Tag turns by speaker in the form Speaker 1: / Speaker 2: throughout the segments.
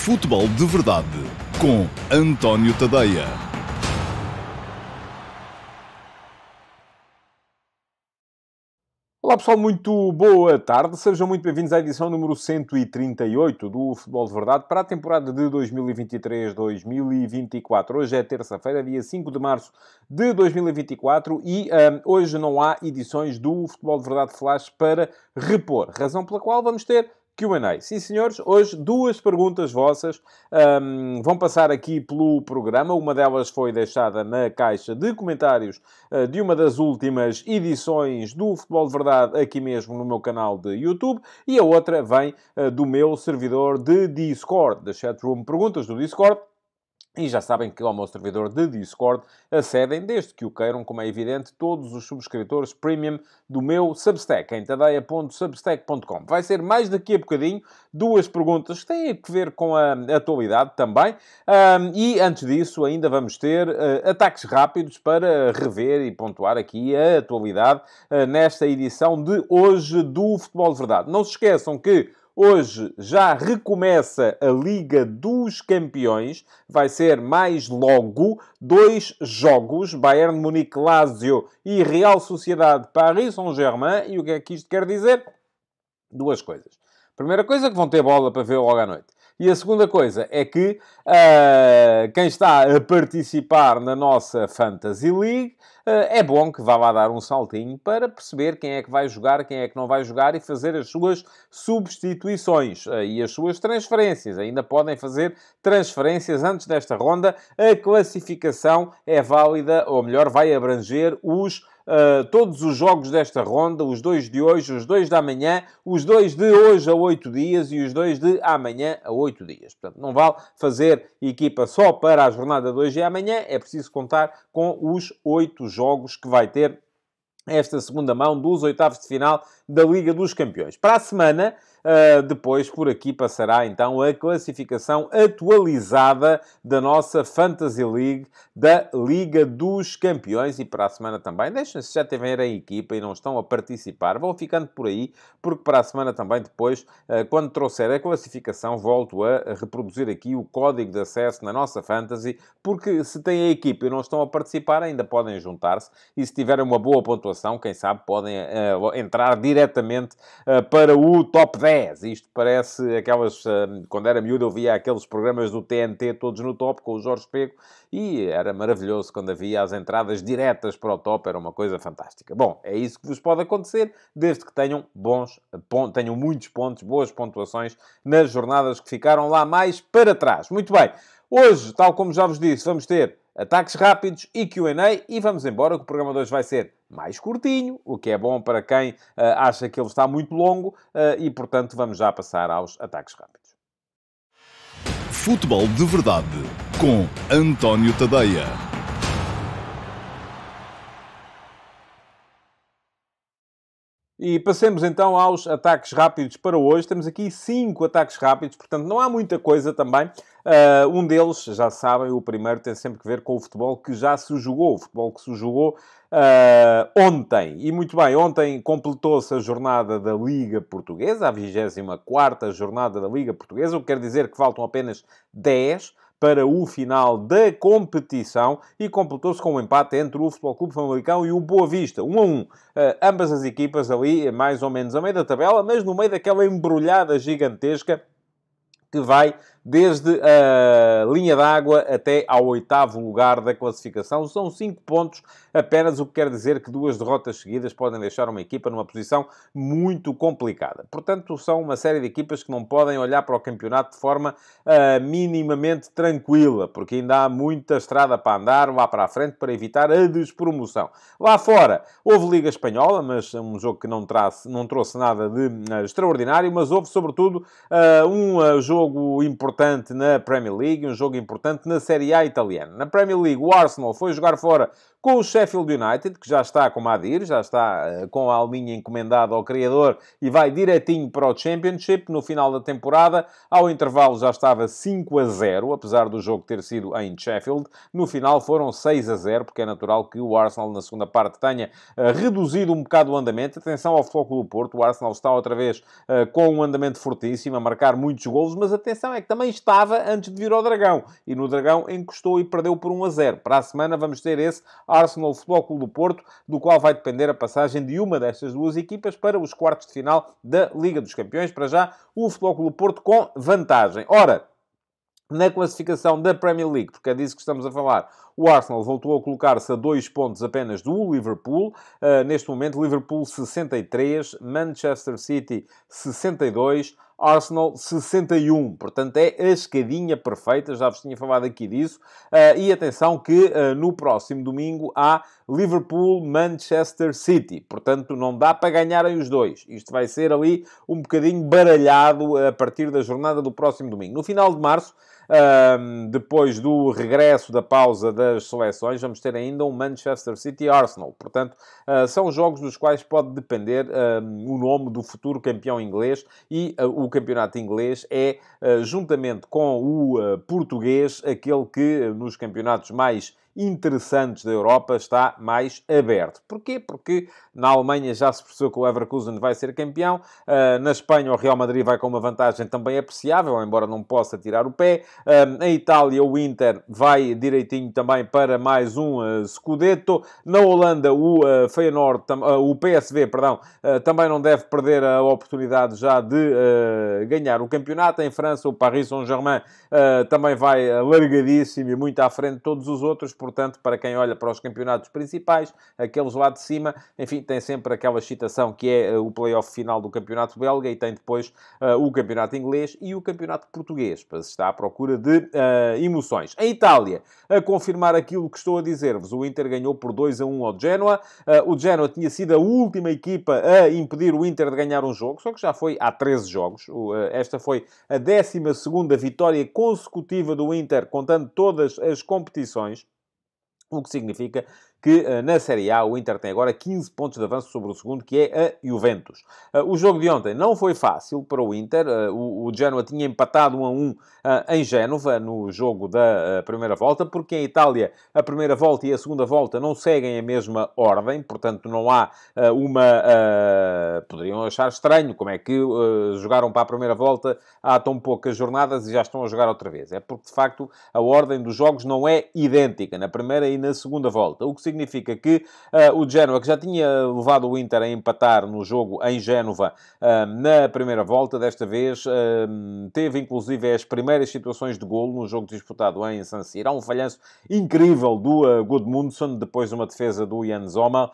Speaker 1: Futebol de Verdade com António Tadeia.
Speaker 2: Olá pessoal, muito boa tarde. Sejam muito bem-vindos à edição número 138 do Futebol de Verdade para a temporada de 2023-2024. Hoje é terça-feira, dia 5 de março de 2024 e hoje não há edições do Futebol de Verdade Flash para repor. Razão pela qual vamos ter Q&A. Sim, senhores, hoje duas perguntas vossas vão passar aqui pelo programa. Uma delas foi deixada na caixa de comentários de uma das últimas edições do Futebol de Verdade aqui mesmo no meu canal de YouTube. E a outra vem do meu servidor de Discord, da Chatroom Perguntas do Discord. E já sabem que ao meu servidor de Discord acedem, desde que o queiram, como é evidente, todos os subscritores premium do meu Substack, em tadeia.substack.com. Vai ser mais daqui a bocadinho duas perguntas que têm a ver com a atualidade também. E antes disso, ainda vamos ter ataques rápidos para rever e pontuar aqui a atualidade nesta edição de hoje do Futebol de Verdade. Não se esqueçam que hoje já recomeça a Liga dos Campeões. Vai ser mais logo 2 jogos. Bayern Munique, Lazio e Real Sociedade, Paris Saint-Germain. E o que é que isto quer dizer? Duas coisas. Primeira coisa, que vão ter bola para ver logo à noite. E a segunda coisa é que quem está a participar na nossa Fantasy League é bom que vá lá dar um saltinho para perceber quem é que vai jogar, quem é que não vai jogar e fazer as suas substituições e as suas transferências. Ainda podem fazer transferências antes desta ronda. A classificação é válida, ou melhor, vai abranger todos os jogos desta ronda, os 2 de hoje, os 2 de amanhã, os 2 de hoje a 8 dias e os 2 de amanhã a 8 dias. Portanto, não vale fazer equipa só para a jornada de hoje e amanhã, é preciso contar com os 8 jogos que vai ter esta segunda mão dos oitavos de final da Liga dos Campeões. Para a semana, depois por aqui passará então a classificação atualizada da nossa Fantasy League, da Liga dos Campeões, e para a semana também. Deixem-se, já tiverem a equipa e não estão a participar, vão ficando por aí, porque para a semana também depois, quando trouxer a classificação, volto a reproduzir aqui o código de acesso na nossa Fantasy, porque se têm a equipa e não estão a participar, ainda podem juntar-se, e se tiverem uma boa pontuação, quem sabe podem entrar diretamente para o top 10. Isto parece aquelas... quando era miúdo eu via aqueles programas do TNT todos no top, com o Jorge Pego, e era maravilhoso quando havia as entradas diretas para o top, era uma coisa fantástica. Bom, é isso que vos pode acontecer, desde que tenham muitos pontos, boas pontuações nas jornadas que ficaram lá mais para trás. Muito bem, hoje, tal como já vos disse, vamos ter ataques rápidos e Q&A, e vamos embora, que o programa de hoje vai ser mais curtinho, o que é bom para quem acha que ele está muito longo, e, portanto, vamos já passar aos ataques rápidos.
Speaker 1: Futebol de Verdade com António Tadeia.
Speaker 2: E passemos então aos ataques rápidos para hoje. Temos aqui 5 ataques rápidos, portanto não há muita coisa também. Um deles, já sabem, o primeiro tem sempre que ver com o futebol que já se jogou. O futebol que se jogou ontem. E muito bem, ontem completou-se a jornada da Liga Portuguesa, a 24ª jornada da Liga Portuguesa, o que quer dizer que faltam apenas 10 para o final da competição, e completou-se com um empate entre o Futebol Clube Famalicão e o Boa Vista, 1-1. Ambas as equipas ali, mais ou menos a meio da tabela, mas no meio daquela embrulhada gigantesca que vai desde a linha d'água até ao 8º lugar da classificação. São 5 pontos apenas, o que quer dizer que 2 derrotas seguidas podem deixar uma equipa numa posição muito complicada. Portanto, são uma série de equipas que não podem olhar para o campeonato de forma minimamente tranquila, porque ainda há muita estrada para andar lá para a frente para evitar a despromoção. Lá fora, houve Liga Espanhola, mas um jogo que não trouxe nada de extraordinário, mas houve, sobretudo, um jogo importante na Premier League, um jogo importante na Série A italiana. Na Premier League, o Arsenal foi jogar fora com o Sheffield United, que já está como há de ir, já está com a alminha encomendada ao criador e vai direitinho para o Championship no final da temporada. Ao intervalo já estava 5-0, apesar do jogo ter sido em Sheffield. No final foram 6-0, porque é natural que o Arsenal na segunda parte tenha reduzido um bocado o andamento. Atenção ao Futebol Clube do Porto, o Arsenal está outra vez com um andamento fortíssimo, a marcar muitos golos, mas atenção, é que também estava antes de vir ao Dragão, e no Dragão encostou e perdeu por 1-0. Para a semana vamos ter esse Arsenal Futebol Clube do Porto, do qual vai depender a passagem de uma destas duas equipas para os quartos de final da Liga dos Campeões. Para já, o Futebol Clube do Porto com vantagem. Ora, na classificação da Premier League, porque é disso que estamos a falar, o Arsenal voltou a colocar-se a 2 pontos apenas do Liverpool. Neste momento, Liverpool 63, Manchester City 62, Arsenal 61. Portanto, é a escadinha perfeita. Já vos tinha falado aqui disso. E atenção que no próximo domingo há Liverpool-Manchester City. Portanto, não dá para ganharem os dois. Isto vai ser ali um bocadinho baralhado a partir da jornada do próximo domingo. No final de março, depois do regresso da pausa das seleções, vamos ter ainda um Manchester City-Arsenal. Portanto, são jogos dos quais pode depender o nome do futuro campeão inglês, e o campeonato inglês é, juntamente com o português, aquele que nos campeonatos mais interessantes da Europa está mais aberto. Porquê? Porque na Alemanha já se percebeu que o Leverkusen vai ser campeão. Na Espanha o Real Madrid vai com uma vantagem também apreciável, embora não possa tirar o pé. Em Itália o Inter vai direitinho também para mais um Scudetto. Na Holanda o Feyenoord, o PSV, perdão, também não deve perder a oportunidade já de ganhar o campeonato. Em França o Paris Saint-Germain também vai largadíssimo e muito à frente de todos os outros. Portanto, para quem olha para os campeonatos principais, aqueles lá de cima, enfim, tem sempre aquela excitação que é o play-off final do campeonato belga, e tem depois o campeonato inglês e o campeonato português, para se estar à procura de emoções. Em Itália, a confirmar aquilo que estou a dizer-vos, o Inter ganhou por 2-1 ao Genoa. O Genoa tinha sido a última equipa a impedir o Inter de ganhar um jogo, só que já foi há 13 jogos. Esta foi a 12ª vitória consecutiva do Inter, contando todas as competições. O que significa que na Série A o Inter tem agora 15 pontos de avanço sobre o segundo, que é a Juventus. O jogo de ontem não foi fácil para o Inter. O Genoa tinha empatado 1-1 em Génova, no jogo da primeira volta, porque em Itália a primeira volta e a segunda volta não seguem a mesma ordem, portanto não há poderiam achar estranho como é que jogaram para a primeira volta há tão poucas jornadas e já estão a jogar outra vez. É porque, de facto, a ordem dos jogos não é idêntica na primeira e na segunda volta, o que significa que o Genoa, que já tinha levado o Inter a empatar no jogo em Génova na primeira volta, desta vez teve inclusive as primeiras situações de golo no jogo disputado em San Siro. Há um falhanço incrível do Gudmundsson, depois de uma defesa do Jan Sommer,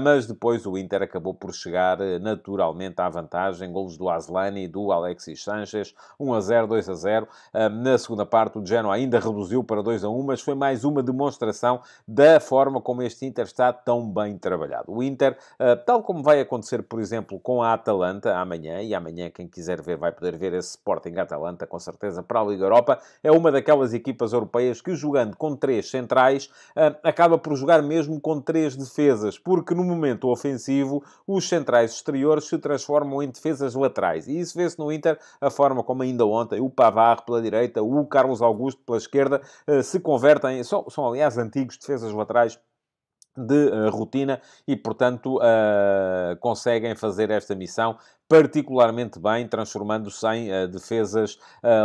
Speaker 2: mas depois o Inter acabou por chegar naturalmente à vantagem. Golos do Aslani e do Alexis Sanchez, 1-0, 2-0. Na segunda parte o Genoa ainda reduziu para 2-1, mas foi mais uma demonstração da forma como este Inter está tão bem trabalhado. O Inter, tal como vai acontecer, por exemplo, com a Atalanta amanhã, e amanhã quem quiser ver vai poder ver esse Sporting-Atalanta, com certeza, para a Liga Europa, é uma daquelas equipas europeias que, jogando com 3 centrais, acaba por jogar mesmo com 3 defesas, porque no momento ofensivo os centrais exteriores se transformam em defesas laterais, e isso vê-se no Inter, a forma como ainda ontem o Pavard pela direita, o Carlos Augusto pela esquerda, se convertem, são aliás antigos defesas laterais de rotina, e portanto conseguem fazer esta missão particularmente bem, transformando-se em defesas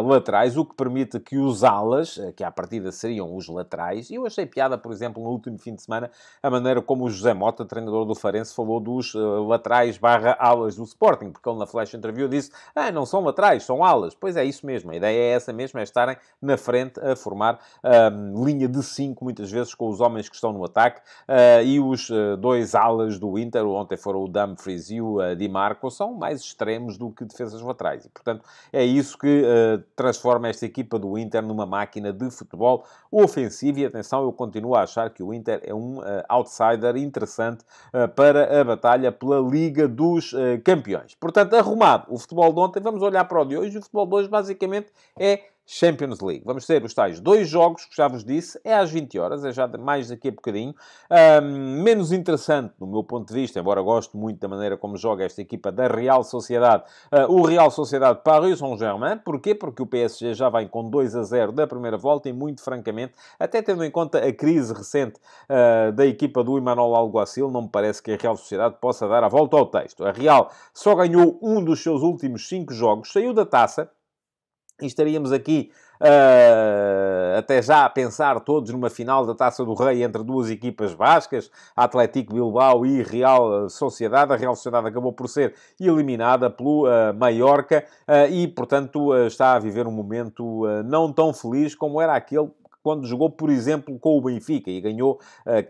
Speaker 2: laterais, o que permite que os alas, que à partida seriam os laterais, e eu achei piada, por exemplo, no último fim de semana, a maneira como o José Mota, treinador do Farense, falou dos laterais / alas do Sporting, porque ele na flash interview disse, não são laterais, são alas. Pois é, isso mesmo, a ideia é essa mesmo, é estarem na frente a formar linha de 5, muitas vezes com os homens que estão no ataque, e os 2 alas do Inter, ontem foram o Dumfries e o Di Marco, são mais extremos do que defesas laterais. E, portanto, é isso que transforma esta equipa do Inter numa máquina de futebol ofensivo. E, atenção, eu continuo a achar que o Inter é um outsider interessante para a batalha pela Liga dos Campeões. Portanto, arrumado o futebol de ontem, vamos olhar para o de hoje. E o futebol de hoje, basicamente, é Champions League. Vamos ter os tais 2 jogos, que já vos disse, é às 20 horas, é já mais daqui a bocadinho. Menos interessante, do meu ponto de vista, embora gosto muito da maneira como joga esta equipa da Real Sociedade, o Real Sociedade Paris Saint-Germain. Porquê? Porque o PSG já vem com 2-0 da primeira volta e, muito francamente, até tendo em conta a crise recente da equipa do Emmanuel Alguacil, não me parece que a Real Sociedade possa dar a volta ao texto. A Real só ganhou um dos seus últimos 5 jogos, saiu da taça, e estaríamos aqui até já a pensar todos numa final da Taça do Rei entre duas equipas bascas, Atlético Bilbao e Real Sociedade. A Real Sociedade acabou por ser eliminada pelo Mallorca e, portanto, está a viver um momento não tão feliz como era aquele quando jogou, por exemplo, com o Benfica e ganhou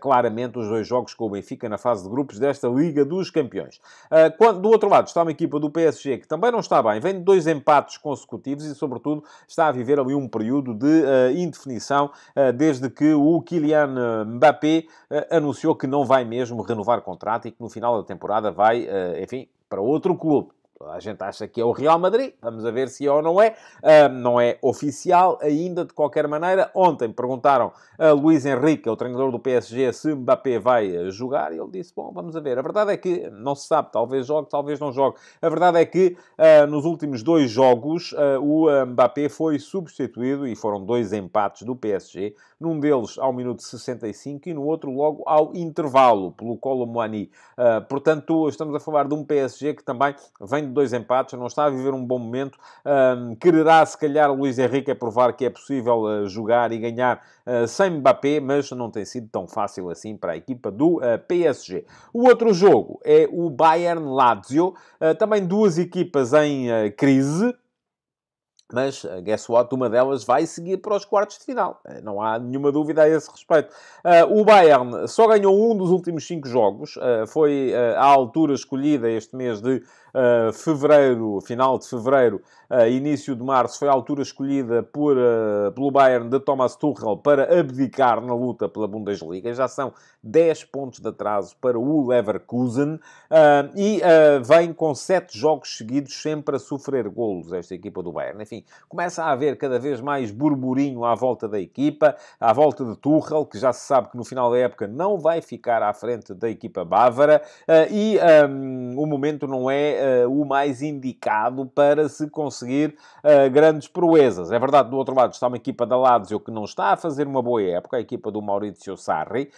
Speaker 2: claramente os 2 jogos com o Benfica na fase de grupos desta Liga dos Campeões. Do outro lado está uma equipa do PSG que também não está bem, vem de 2 empates consecutivos e, sobretudo, está a viver ali um período de indefinição desde que o Kylian Mbappé anunciou que não vai mesmo renovar contrato e que no final da temporada vai, enfim, para outro clube. A gente acha que é o Real Madrid. Vamos a ver se é ou não é. Não é oficial ainda, de qualquer maneira. Ontem perguntaram a Luís Henrique, o treinador do PSG, se Mbappé vai jogar. E ele disse, bom, vamos a ver. A verdade é que não se sabe. Talvez jogue, talvez não jogue. A verdade é que nos últimos 2 jogos o Mbappé foi substituído e foram 2 empates do PSG. Num deles ao minuto 65 e no outro logo ao intervalo, pelo Kolo Muani. Portanto, estamos a falar de um PSG que também vem de 2 empates, não está a viver um bom momento. Quererá, se calhar, Luís Henrique provar que é possível jogar e ganhar sem Mbappé, mas não tem sido tão fácil assim para a equipa do PSG. O outro jogo é o Bayern-Lazio, também 2 equipas em crise. Mas, guess what? Uma delas vai seguir para os quartos de final. Não há nenhuma dúvida a esse respeito. O Bayern só ganhou um dos últimos 5 jogos. Foi à altura escolhida este mês de fevereiro, final de fevereiro, início de março, foi a altura escolhida pelo Bayern de Thomas Tuchel para abdicar na luta pela Bundesliga. Já são 10 pontos de atraso para o Leverkusen e vem com 7 jogos seguidos sempre a sofrer golos esta equipa do Bayern. Enfim, começa a haver cada vez mais burburinho à volta da equipa, à volta de Tuchel, que já se sabe que no final da época não vai ficar à frente da equipa bávara e o momento não é o mais indicado para se conseguir grandes proezas. É verdade, do outro lado está uma equipa da Lazio que não está a fazer uma boa época, a equipa do Maurizio Sarri.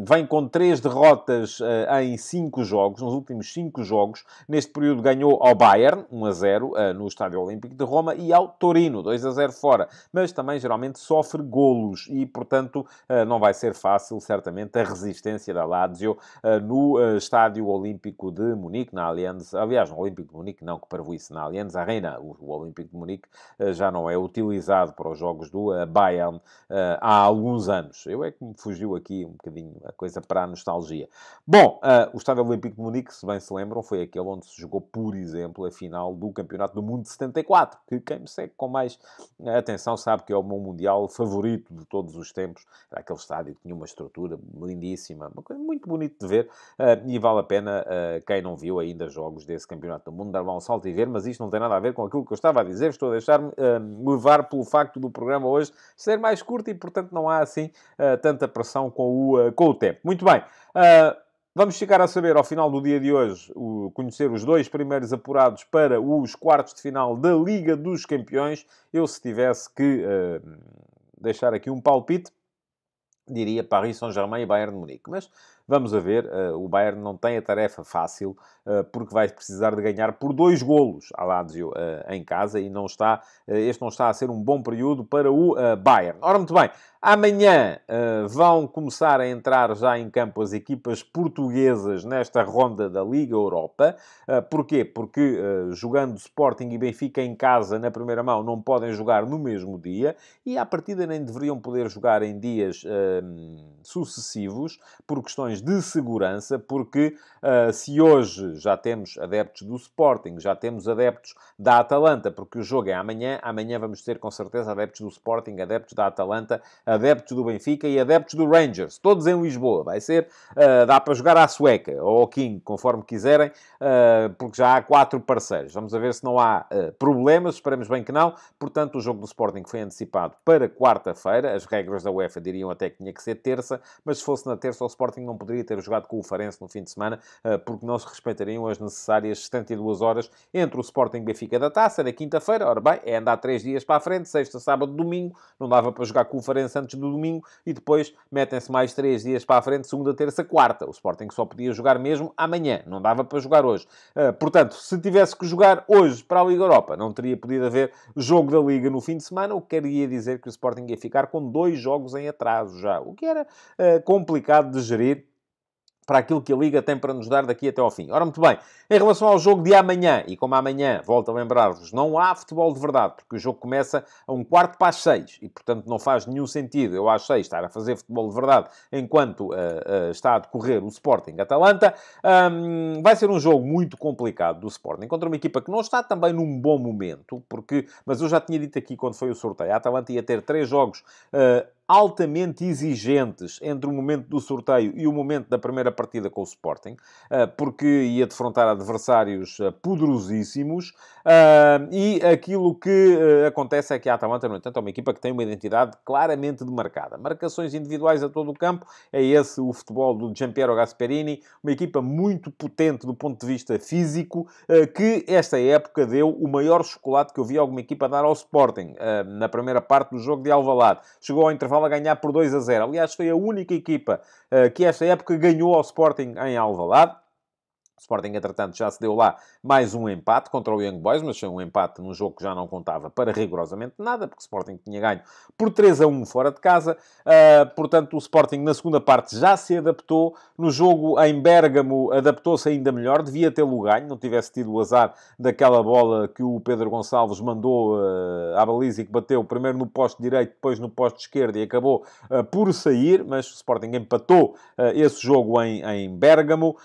Speaker 2: Vem com 3 derrotas em 5 jogos, nos últimos 5 jogos. Neste período ganhou ao Bayern, 1-0, no Estádio Olímpico de Roma, e ao Torino, 2-0 fora. Mas também, geralmente, sofre golos e, portanto, não vai ser fácil, certamente, a resistência da Lazio no Estádio Olímpico de Munique, na Allianz. Aliás, no Olímpico de Munique, não, que parvoíce, na Allianz Arena. O Olímpico de Munique já não é utilizado para os jogos do Bayern há alguns anos. Eu é que me fugiu aqui um bocadinho a coisa para a nostalgia. Bom, o Estádio Olímpico de Munique, se bem se lembram, foi aquele onde se jogou, por exemplo, a final do Campeonato do Mundo de 74, que quem me segue com mais atenção sabe que é o meu mundial favorito de todos os tempos. Era aquele estádio que tinha uma estrutura lindíssima, uma coisa muito bonita de ver, e vale a pena, quem não viu ainda jogos desse Campeonato do Mundo, dar um salto e ver, mas isto não tem nada a ver com aquilo que eu estava a dizer. Estou a deixar-me levar pelo facto do programa hoje ser mais curto e, portanto, não há assim tanta pressão com o tempo. Muito bem. Vamos ficar a saber, ao final do dia de hoje, conhecer os 2 primeiros apurados para os quartos de final da Liga dos Campeões. Eu, se tivesse que deixar aqui um palpite, diria Paris Saint-Germain e Bayern de Munique. Mas vamos a ver, o Bayern não tem a tarefa fácil, porque vai precisar de ganhar por 2 golos à Lazio em casa e este não está a ser um bom período para o Bayern. Ora, muito bem, amanhã vão começar a entrar já em campo as equipas portuguesas nesta ronda da Liga Europa. Porquê? Porque jogando Sporting e Benfica em casa na primeira mão não podem jogar no mesmo dia e à partida nem deveriam poder jogar em dias sucessivos por questões questões de segurança, porque se hoje já temos adeptos do Sporting, já temos adeptos da Atalanta, porque o jogo é amanhã, amanhã vamos ter com certeza adeptos do Sporting, adeptos da Atalanta, adeptos do Benfica e adeptos do Rangers, todos em Lisboa. Vai ser, dá para jogar à sueca, ou ao King, conforme quiserem, porque já há 4 parceiros. Vamos a ver se não há problemas, esperemos bem que não. Portanto, o jogo do Sporting foi antecipado para quarta-feira. As regras da UEFA diriam até que tinha que ser terça, mas se fosse na terça, o Sporting não poderia ter jogado com o Farense no fim de semana, porque não se respeitariam as necessárias 72 horas entre o Sporting e o Benfica da Taça, na quinta-feira. Ora bem, é andar 3 dias para a frente, sexta, sábado, domingo. Não dava para jogar com o Farense antes do domingo e depois metem-se mais 3 dias para a frente, segunda, terça, quarta. O Sporting só podia jogar mesmo amanhã, não dava para jogar hoje. Portanto, se tivesse que jogar hoje para a Liga Europa, não teria podido haver jogo da Liga no fim de semana, o que queria dizer que o Sporting ia ficar com 2 jogos em atraso já, o que era complicado de gerir para aquilo que a Liga tem para nos dar daqui até ao fim. Ora, muito bem, em relação ao jogo de amanhã, e como amanhã, volto a lembrar-vos, não há futebol de verdade, porque o jogo começa a 5:15, e, portanto, não faz nenhum sentido, eu às 6, estar a fazer futebol de verdade, enquanto está a decorrer o Sporting-Atalanta. Vai ser um jogo muito complicado do Sporting, contra uma equipa que não está também num bom momento, mas eu já tinha dito aqui, quando foi o sorteio, a Atalanta ia ter 3 jogos altamente exigentes entre o momento do sorteio e o momento da primeira partida com o Sporting, porque ia defrontar adversários poderosíssimos, e aquilo que acontece é que a Atalanta, no entanto, é uma equipa que tem uma identidade claramente demarcada. Marcações individuais a todo o campo, é esse o futebol do Giampiero Gasperini, uma equipa muito potente do ponto de vista físico, que esta época deu o maior chocolate que eu vi alguma equipa dar ao Sporting, na primeira parte do jogo de Alvalade. Chegou ao intervalo a ganhar por 2-0. Aliás, foi a única equipa que esta época ganhou ao Sporting em Alvalade. O Sporting, entretanto, já se deu lá mais um empate contra o Young Boys, mas foi um empate num jogo que já não contava para rigorosamente nada, porque o Sporting tinha ganho por 3-1 fora de casa. Portanto, o Sporting, na segunda parte, já se adaptou. No jogo em Bérgamo, adaptou-se ainda melhor. Devia tê-lo ganho, não tivesse tido o azar daquela bola que o Pedro Gonçalves mandou à baliza e que bateu primeiro no poste direito, depois no poste esquerdo e acabou por sair. Mas o Sporting empatou esse jogo em Bérgamo,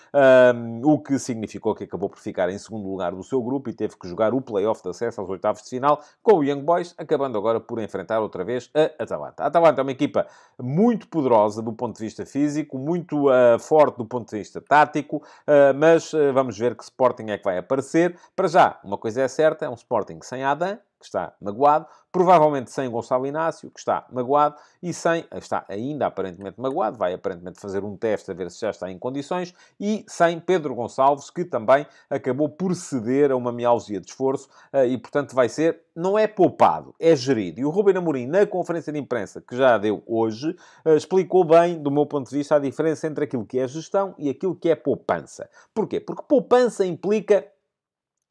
Speaker 2: o que significou que acabou por ficar em segundo lugar do seu grupo e teve que jogar o play-off de acesso aos oitavos de final com o Young Boys, acabando agora por enfrentar outra vez a Atalanta. A Atalanta é uma equipa muito poderosa do ponto de vista físico, muito forte do ponto de vista tático, mas vamos ver que Sporting é que vai aparecer. Para já, uma coisa é certa, é um Sporting sem Adam, que está magoado, provavelmente sem Gonçalo Inácio, que está magoado, e está ainda aparentemente magoado, vai aparentemente fazer um teste a ver se já está em condições, e sem Pedro Gonçalves, que também acabou por ceder a uma mialgia de esforço, e portanto vai ser, não é poupado, é gerido. E o Ruben Amorim, na conferência de imprensa que já deu hoje, explicou bem, do meu ponto de vista, a diferença entre aquilo que é gestão e aquilo que é poupança. Porquê? Porque poupança implica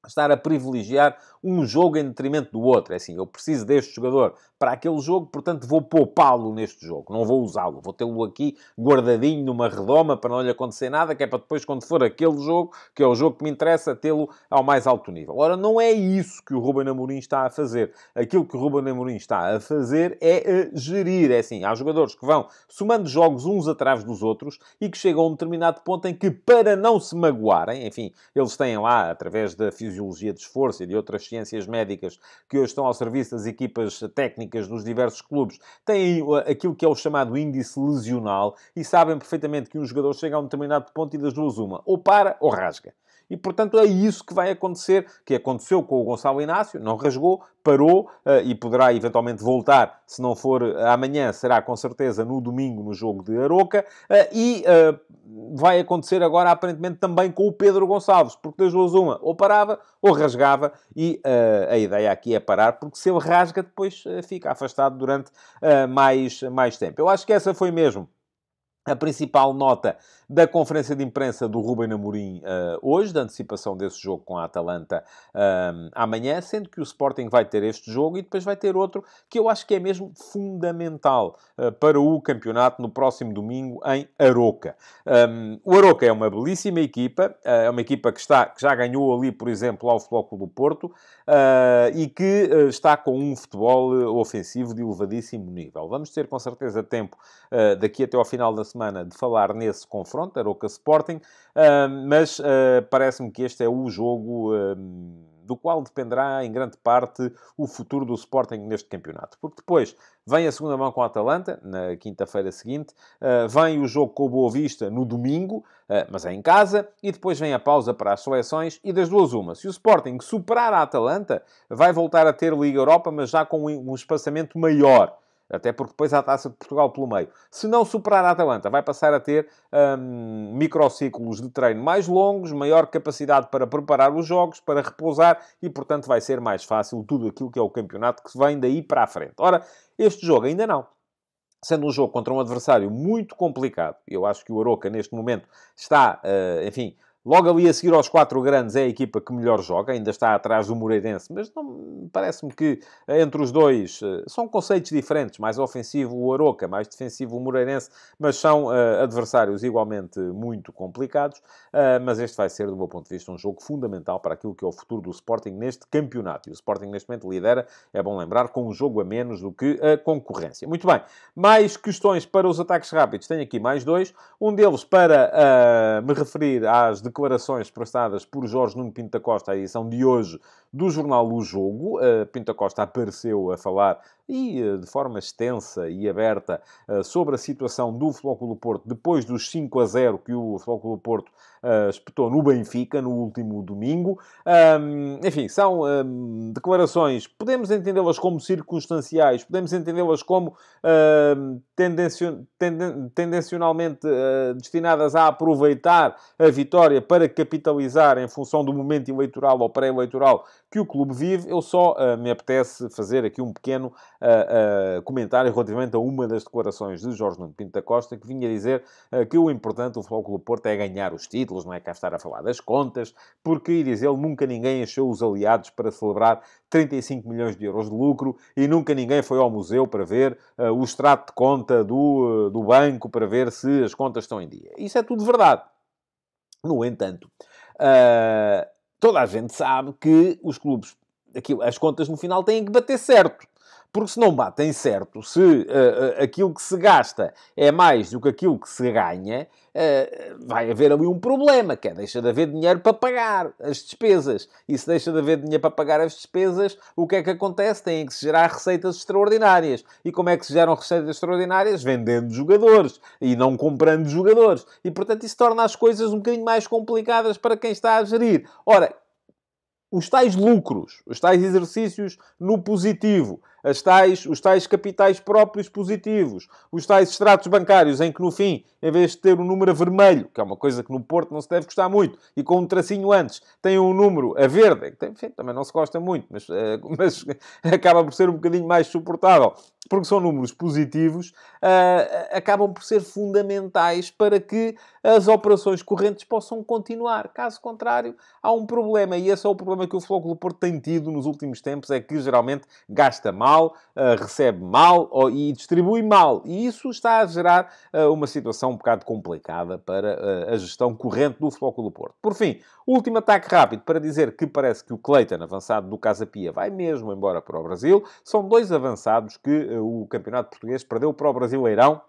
Speaker 2: estar a privilegiar um jogo em detrimento do outro. É assim, eu preciso deste jogador para aquele jogo, portanto vou poupá-lo neste jogo. Não vou usá-lo. Vou tê-lo aqui guardadinho numa redoma para não lhe acontecer nada, que é para depois, quando for aquele jogo, que é o jogo que me interessa, tê-lo ao mais alto nível. Ora, não é isso que o Ruben Amorim está a fazer. Aquilo que o Ruben Amorim está a fazer é gerir. É assim, há jogadores que vão somando jogos uns atrás dos outros e que chegam a um determinado ponto em que, para não se magoarem, enfim, eles têm lá, através da fisiologia de esforço e de outras ciências médicas que hoje estão ao serviço das equipas técnicas dos diversos clubes, têm aquilo que é o chamado índice lesional e sabem perfeitamente que um jogador chega a um determinado ponto e das duas uma, ou para ou rasga. E, portanto, é isso que vai acontecer, que aconteceu com o Gonçalo Inácio, não rasgou, parou e poderá eventualmente voltar, se não for amanhã, será com certeza no domingo, no jogo de Aroca, e vai acontecer agora, aparentemente, também com o Pedro Gonçalves, porque das duas uma, ou parava ou rasgava, e a ideia aqui é parar, porque se ele rasga, depois fica afastado durante mais tempo. Eu acho que essa foi mesmo a principal nota da conferência de imprensa do Ruben Amorim hoje, da antecipação desse jogo com a Atalanta amanhã, sendo que o Sporting vai ter este jogo e depois vai ter outro que eu acho que é mesmo fundamental para o campeonato no próximo domingo em Aroca. O Aroca é uma belíssima equipa, é uma equipa que já ganhou ali, por exemplo, ao Futebol Clube do Porto, e que está com um futebol ofensivo de elevadíssimo nível. Vamos ter com certeza tempo daqui até ao final da semana de falar nesse confronto, Aroca-Sporting, mas parece-me que este é o jogo do qual dependerá, em grande parte, o futuro do Sporting neste campeonato. Porque depois vem a segunda mão com a Atalanta, na quinta-feira seguinte, vem o jogo com o Boa Vista no domingo, mas é em casa, e depois vem a pausa para as seleções, e das duas uma. Se o Sporting superar a Atalanta, vai voltar a ter Liga Europa, mas já com um espaçamento maior. Até porque depois há a Taça de Portugal pelo meio. Se não superar a Atalanta, vai passar a ter microciclos de treino mais longos, maior capacidade para preparar os jogos, para repousar, e, portanto, vai ser mais fácil tudo aquilo que é o campeonato que vem daí para a frente. Ora, este jogo ainda não. Sendo um jogo contra um adversário muito complicado, eu acho que o Aroca, neste momento, está, enfim... Logo ali a seguir aos 4 grandes é a equipa que melhor joga, ainda está atrás do Moreirense, mas parece-me que entre os dois são conceitos diferentes, mais ofensivo o Aroca, mais defensivo o Moreirense, mas são adversários igualmente muito complicados, mas este vai ser, do meu ponto de vista, um jogo fundamental para aquilo que é o futuro do Sporting neste campeonato. E o Sporting neste momento lidera, é bom lembrar, com um jogo a menos do que a concorrência. Muito bem, mais questões para os ataques rápidos, tenho aqui mais 2, um deles para me referir às declarações prestadas por Jorge Nuno Pinto da Costa, a edição de hoje do jornal O Jogo. Pinto da Costa apareceu a falar e de forma extensa e aberta sobre a situação do Futebol Clube do Porto depois dos 5-0 que o Futebol Clube do Porto espetou no Benfica no último domingo. Enfim, são declarações, podemos entendê-las como circunstanciais, podemos entendê-las como tendencionalmente destinadas a aproveitar a vitória para capitalizar em função do momento eleitoral ou pré-eleitoral que o clube vive. Eu só me apetece fazer aqui um pequeno comentário relativamente a uma das declarações de Jorge Nuno Pinto da Costa, que vinha dizer que o importante do Futebol Clube do Porto é ganhar os títulos, não é cá estar a falar das contas, porque, diz ele, nunca ninguém encheu os aliados para celebrar 35 milhões de euros de lucro e nunca ninguém foi ao museu para ver o extrato de conta do banco, para ver se as contas estão em dia. Isso é tudo verdade. No entanto, toda a gente sabe que os clubes, as contas no final têm que bater certo. Porque se não batem certo, se aquilo que se gasta é mais do que aquilo que se ganha, vai haver ali um problema, que é deixa de haver dinheiro para pagar as despesas. E se deixa de haver dinheiro para pagar as despesas, o que é que acontece? Têm que se gerar receitas extraordinárias. E como é que se geram receitas extraordinárias? Vendendo jogadores e não comprando jogadores. E, portanto, isso torna as coisas um bocadinho mais complicadas para quem está a gerir. Ora, os tais lucros, os tais exercícios no positivo, os tais capitais próprios positivos, os tais extratos bancários em que, no fim, em vez de ter um número a vermelho, que é uma coisa que no Porto não se deve gostar muito, e com um tracinho antes, tem um número a verde, que enfim, também não se gosta muito, mas acaba por ser um bocadinho mais suportável, porque são números positivos, acabam por ser fundamentais para que as operações correntes possam continuar. Caso contrário, há um problema, e esse é o problema que o Futebol Clube do Porto tem tido nos últimos tempos, é que geralmente gasta mal, recebe mal e distribui mal. E isso está a gerar uma situação um bocado complicada para a gestão corrente do Futebol Clube do Porto. Por fim, último ataque rápido para dizer que parece que o Cleiton, avançado do Casa Pia, vai mesmo embora para o Brasil. São 2 avançados que o Campeonato Português perdeu para o Brasileirão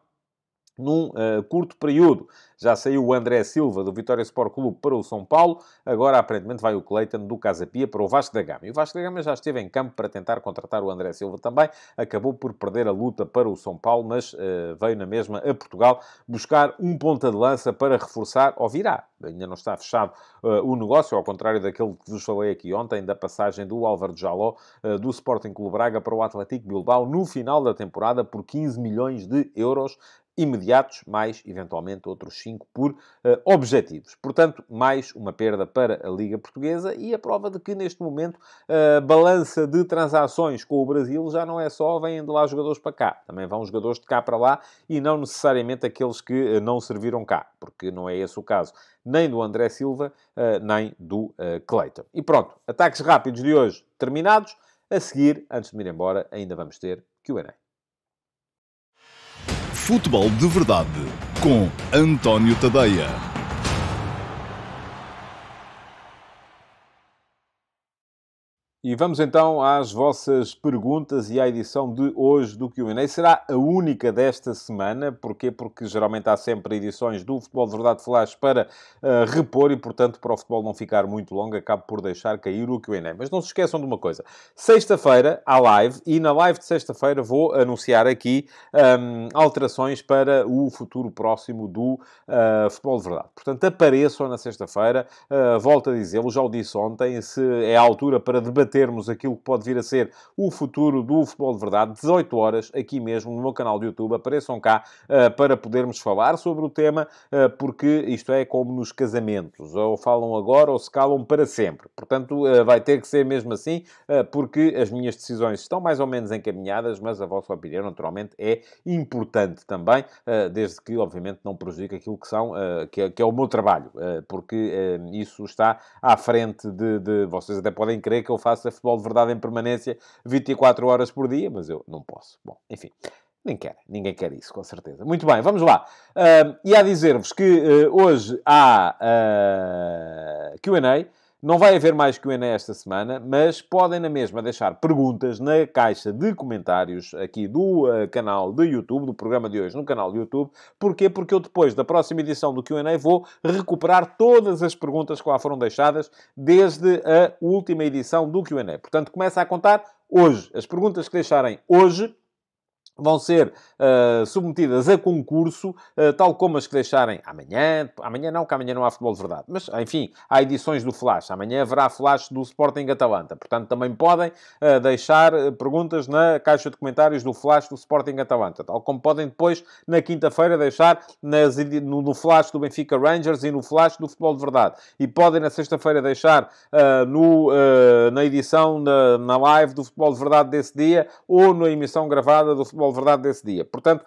Speaker 2: num curto período. Já saiu o André Silva, do Vitória Sport Clube, para o São Paulo. Agora, aparentemente, vai o Cleiton, do Casa Pia, para o Vasco da Gama. E o Vasco da Gama já esteve em campo para tentar contratar o André Silva também. Acabou por perder a luta para o São Paulo, mas veio na mesma a Portugal buscar um ponta de lança para reforçar, ou virá. Ainda não está fechado o negócio, ao contrário daquele que vos falei aqui ontem, da passagem do Álvaro Jaló, do Sporting Clube Braga, para o Atlético Bilbao, no final da temporada, por 15 milhões de euros imediatos, mais, eventualmente, outros 5 por objetivos. Portanto, mais uma perda para a Liga Portuguesa e a prova de que, neste momento, a balança de transações com o Brasil já não é só vêm de lá jogadores para cá. Também vão jogadores de cá para lá e não necessariamente aqueles que não serviram cá, porque não é esse o caso nem do André Silva, nem do Cleiton. E pronto, ataques rápidos de hoje terminados. A seguir, antes de me ir embora, ainda vamos ter Q&A.
Speaker 1: Futebol de Verdade, com António Tadeia.
Speaker 2: E vamos então às vossas perguntas e à edição de hoje do Q&A. Será a única desta semana. Porquê? Porque geralmente há sempre edições do Futebol de Verdade Flash para repor e, portanto, para o futebol não ficar muito longo, acabo por deixar cair o Q&A. Mas não se esqueçam de uma coisa. Sexta-feira há live e na live de sexta-feira vou anunciar aqui alterações para o futuro próximo do Futebol de Verdade. Portanto, apareçam na sexta-feira. Volto a dizê-lo, já o disse ontem, se é a altura para debatermos aquilo que pode vir a ser o futuro do Futebol de Verdade, 18 horas, aqui mesmo no meu canal de YouTube. Apareçam cá para podermos falar sobre o tema, porque isto é como nos casamentos. Ou falam agora ou se calam para sempre. Portanto, vai ter que ser mesmo assim, porque as minhas decisões estão mais ou menos encaminhadas, mas a vossa opinião, naturalmente, é importante também, desde que, obviamente, não prejudique aquilo que são, que é o meu trabalho, porque isso está à frente de... Vocês até podem crer que eu faço futebol de verdade em permanência 24 horas por dia, mas eu não posso. Bom, enfim, ninguém quer isso, com certeza. Muito bem, vamos lá. E a dizer-vos que hoje há Q&A. Não vai haver mais Q&A esta semana, mas podem na mesma deixar perguntas na caixa de comentários aqui do canal de YouTube, do programa de hoje no canal de YouTube. Porquê? Porque eu depois da próxima edição do Q&A vou recuperar todas as perguntas que lá foram deixadas desde a última edição do Q&A. Portanto, começa a contar hoje. As perguntas que deixarem hoje vão ser submetidas a concurso, tal como as que deixarem amanhã. Amanhã não, que amanhã não há futebol de verdade. Mas, enfim, há edições do Flash. Amanhã haverá Flash do Sporting Atalanta. Portanto, também podem deixar perguntas na caixa de comentários do Flash do Sporting Atalanta. Tal como podem depois, na quinta-feira, deixar no Flash do Benfica Rangers e no Flash do Futebol de Verdade. E podem, na sexta-feira, deixar na edição, na live do Futebol de Verdade desse dia ou na emissão gravada do Futebol de Verdade desse dia. Portanto,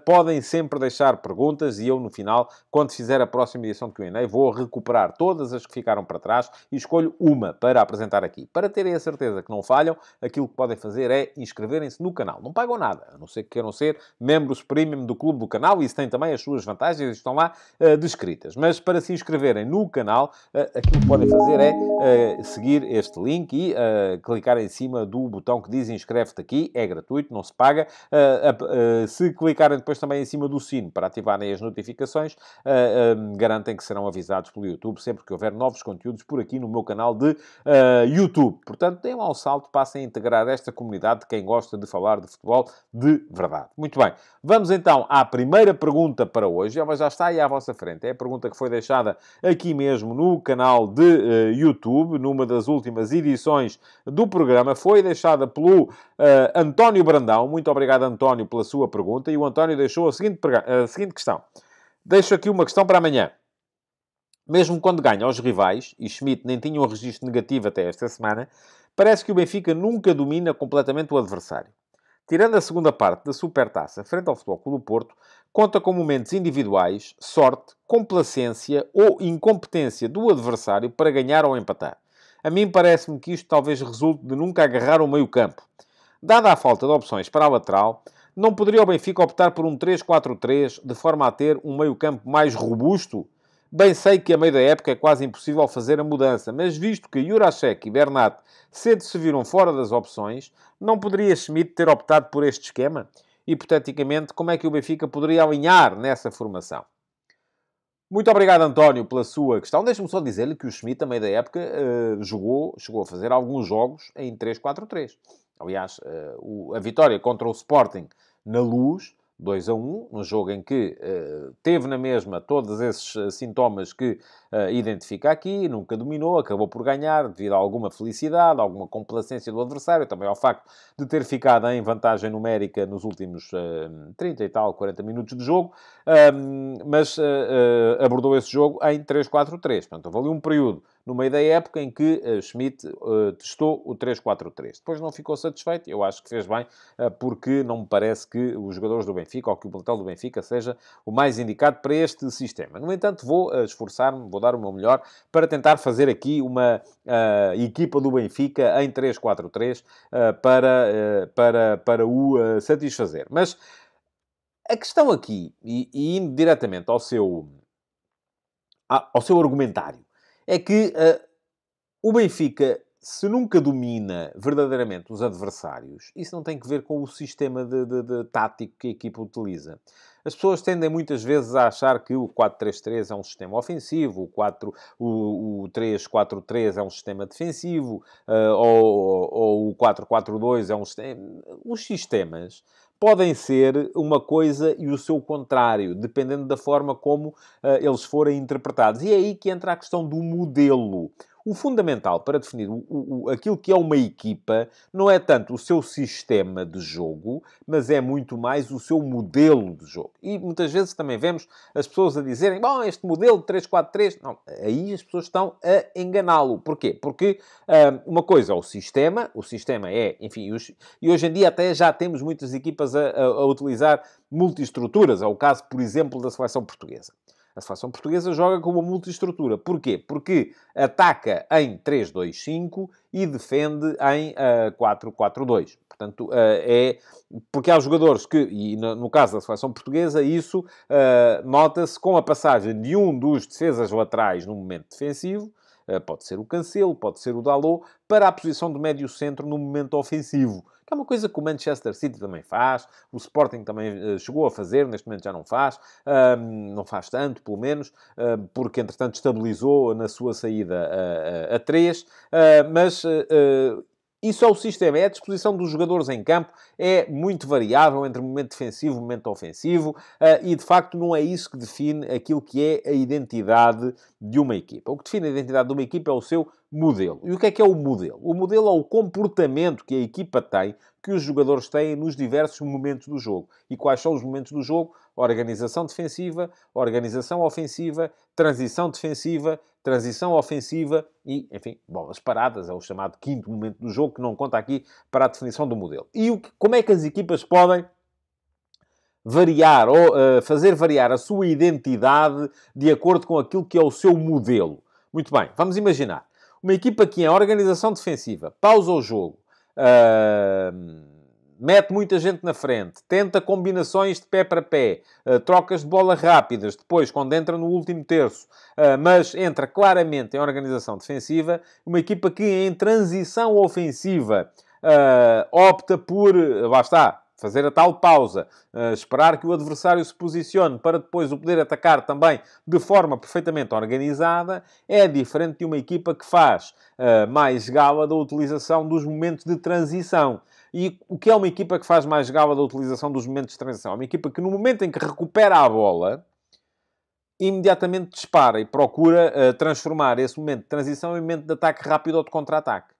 Speaker 2: podem sempre deixar perguntas e eu, no final, quando fizer a próxima edição de Q&A, vou recuperar todas as que ficaram para trás e escolho uma para apresentar aqui. Para terem a certeza que não falham, aquilo que podem fazer é inscreverem-se no canal. Não pagam nada, a não ser que queiram ser membros premium do clube do canal. Isso tem também as suas vantagens, estão lá descritas. Mas para se inscreverem no canal, aquilo que podem fazer é seguir este link e clicar em cima do botão que diz inscreve-te aqui. É gratuito, não se paga. Se clicarem depois também em cima do sino para ativarem as notificações, garantem que serão avisados pelo YouTube sempre que houver novos conteúdos por aqui no meu canal de YouTube. Portanto, deem lá um salto, passem a integrar esta comunidade de quem gosta de falar de futebol de verdade. Muito bem. Vamos então à primeira pergunta para hoje. Ela já está aí à vossa frente. É a pergunta que foi deixada aqui mesmo no canal de YouTube, numa das últimas edições do programa. Foi deixada pelo António Brandão. Muito obrigado, António, pela sua pergunta. E o António deixou a seguinte questão. Deixo aqui uma questão para amanhã. Mesmo quando ganha aos rivais, e Schmidt nem tinha um registro negativo até esta semana, parece que o Benfica nunca domina completamente o adversário. Tirando a segunda parte da Supertaça frente ao Futebol Clube do Porto, conta com momentos individuais, sorte, complacência ou incompetência do adversário para ganhar ou empatar. A mim parece-me que isto talvez resulte de nunca agarrar o meio-campo. Dada a falta de opções para a lateral, não poderia o Benfica optar por um 3-4-3 de forma a ter um meio-campo mais robusto? Bem sei que a meio da época é quase impossível fazer a mudança, mas visto que Jurasek e Bernat cedo se viram fora das opções, não poderia Schmidt ter optado por este esquema? Hipoteticamente, como é que o Benfica poderia alinhar nessa formação? Muito obrigado, António, pela sua questão. Deixa-me só dizer-lhe que o Schmidt, a meio da época, chegou a fazer alguns jogos em 3-4-3. Aliás, a vitória contra o Sporting na Luz, 2-1, um jogo em que teve na mesma todos esses sintomas que identifica aqui, nunca dominou, acabou por ganhar devido a alguma felicidade, alguma complacência do adversário, também ao facto de ter ficado em vantagem numérica nos últimos 30 e tal, 40 minutos de jogo, mas abordou esse jogo em 3-4-3. Portanto, houve ali um período no meio da época em que Schmidt testou o 3-4-3. Depois não ficou satisfeito, eu acho que fez bem, porque não me parece que os jogadores do Benfica, ou que o plantel do Benfica, seja o mais indicado para este sistema. No entanto, vou esforçar-me, vou dar o meu melhor para tentar fazer aqui uma equipa do Benfica em 3-4-3 para o satisfazer. Mas a questão aqui, e indo diretamente ao seu argumentário, é que o Benfica se nunca domina verdadeiramente os adversários, isso não tem que ver com o sistema de tático que a equipa utiliza. As pessoas tendem muitas vezes a achar que o 4-3-3 é um sistema ofensivo, o 3-4-3 é um sistema defensivo, ou o 4-4-2 é um sistema... Os sistemas podem ser uma coisa e o seu contrário, dependendo da forma como eles forem interpretados. E é aí que entra a questão do modelo. O fundamental para definir aquilo que é uma equipa não é tanto o seu sistema de jogo, mas é muito mais o seu modelo de jogo. E muitas vezes também vemos as pessoas a dizerem, bom, este modelo de 3-4-3... Não, aí as pessoas estão a enganá-lo. Porquê? Porque uma coisa é o sistema é, enfim, e hoje em dia até já temos muitas equipas a utilizar multiestruturas. É o caso, por exemplo, da seleção portuguesa. A seleção portuguesa joga com uma multiestrutura. Porquê? Porque ataca em 3-2-5 e defende em 4-4-2. Portanto, porque há jogadores que, e no caso da seleção portuguesa, isso nota-se com a passagem de um dos defesas laterais no momento defensivo, pode ser o Cancelo, pode ser o Dalot, para a posição de médio-centro no momento ofensivo. Que é uma coisa que o Manchester City também faz, o Sporting também chegou a fazer, neste momento já não faz, não faz tanto, pelo menos, porque, entretanto, estabilizou na sua saída a 3, mas isso é o sistema, é a disposição dos jogadores em campo, é muito variável entre momento defensivo e momento ofensivo, e, de facto, não é isso que define aquilo que é a identidade de uma equipa. O que define a identidade de uma equipa é o seu modelo. E o que é o modelo? O modelo é o comportamento que a equipa tem, que os jogadores têm nos diversos momentos do jogo. E quais são os momentos do jogo? Organização defensiva, organização ofensiva, transição defensiva, transição ofensiva e, enfim, bolas paradas. É o chamado quinto momento do jogo, que não conta aqui para a definição do modelo. E como é que as equipas podem variar ou fazer variar a sua identidade de acordo com aquilo que é o seu modelo? Muito bem, vamos imaginar. Uma equipa que em organização defensiva pausa o jogo, mete muita gente na frente, tenta combinações de pé para pé, trocas de bola rápidas, depois quando entra no último terço, mas entra claramente em organização defensiva. Uma equipa que em transição ofensiva opta por, lá está, fazer a tal pausa, esperar que o adversário se posicione para depois o poder atacar também de forma perfeitamente organizada, é diferente de uma equipa que faz mais gala da utilização dos momentos de transição. E o que é uma equipa que faz mais gala da utilização dos momentos de transição? É uma equipa que no momento em que recupera a bola, imediatamente dispara e procura transformar esse momento de transição em momento de ataque rápido ou de contra-ataque.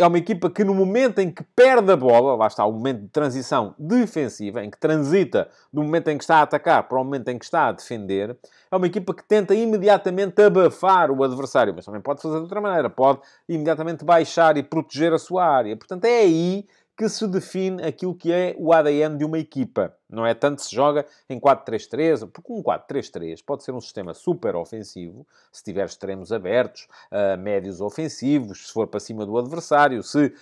Speaker 2: É uma equipa que no momento em que perde a bola, lá está o momento de transição defensiva, em que transita do momento em que está a atacar para o momento em que está a defender, é uma equipa que tenta imediatamente abafar o adversário, mas também pode fazer de outra maneira, pode imediatamente baixar e proteger a sua área. Portanto, é aí que se define aquilo que é o ADN de uma equipa. Não é tanto se joga em 4-3-3, porque um 4-3-3 pode ser um sistema super ofensivo, se tiver extremos abertos, médios ofensivos, se for para cima do adversário, se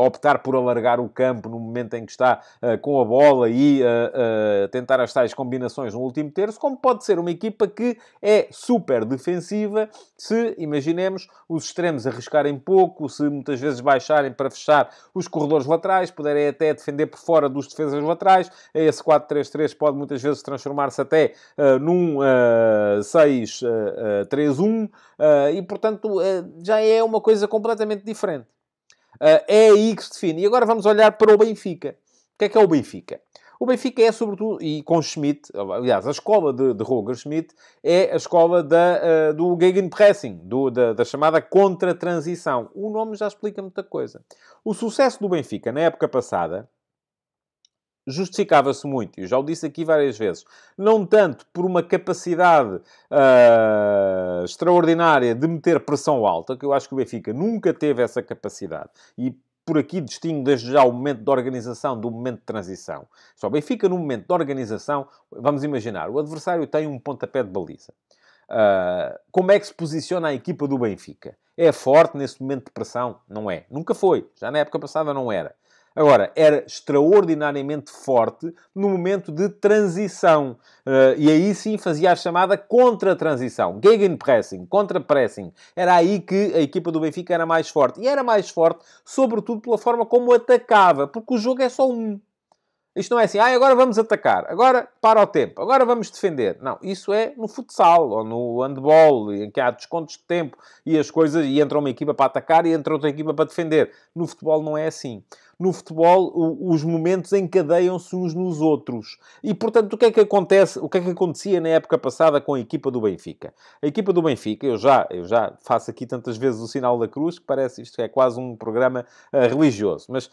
Speaker 2: optar por alargar o campo no momento em que está com a bola e tentar as tais combinações no último terço, como pode ser uma equipa que é super defensiva, se, imaginemos, os extremos arriscarem pouco, se muitas vezes baixarem para fechar os corredores laterais, puderem até defender por fora dos defesas laterais. Esse 4-3-3 pode muitas vezes transformar-se até num 6-3-1 e, portanto, já é uma coisa completamente diferente. É aí que se define. E agora vamos olhar para o Benfica. O que é o Benfica? O Benfica é, sobretudo, e com Schmidt, aliás, a escola de Roger Schmidt é a escola do Gegenpressing, da chamada contra-transição. O nome já explica muita coisa. O sucesso do Benfica, na época passada, justificava-se muito, e eu já o disse aqui várias vezes, não tanto por uma capacidade extraordinária de meter pressão alta, que eu acho que o Benfica nunca teve essa capacidade, e por aqui distingo desde já o momento de organização do momento de transição. Só o Benfica, no momento de organização, vamos imaginar, o adversário tem um pontapé de baliza. Como é que se posiciona a equipa do Benfica? É forte nesse momento de pressão? Não é. Nunca foi. Já na época passada não era. Agora, era extraordinariamente forte no momento de transição. E aí sim fazia a chamada contra-transição. Gegenpressing, contra-pressing. Era aí que a equipa do Benfica era mais forte. E era mais forte, sobretudo, pela forma como atacava. Porque o jogo é só um. Isto não é assim, agora vamos atacar, agora para o tempo, agora vamos defender. Não, isso é no futsal ou no handball, em que há descontos de tempo e as coisas, e entra uma equipa para atacar e entra outra equipa para defender. No futebol não é assim. No futebol, os momentos encadeiam-se uns nos outros. E, portanto, o que é que acontece? O que é que acontecia na época passada com a equipa do Benfica? A equipa do Benfica, eu já faço aqui tantas vezes o sinal da cruz, que parece isto é quase um programa religioso. Mas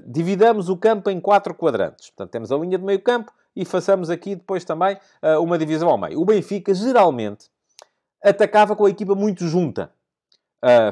Speaker 2: dividamos o campo em 4 quadrantes. Portanto, temos a linha de meio campo e façamos aqui depois também uma divisão ao meio. O Benfica, geralmente, atacava com a equipa muito junta.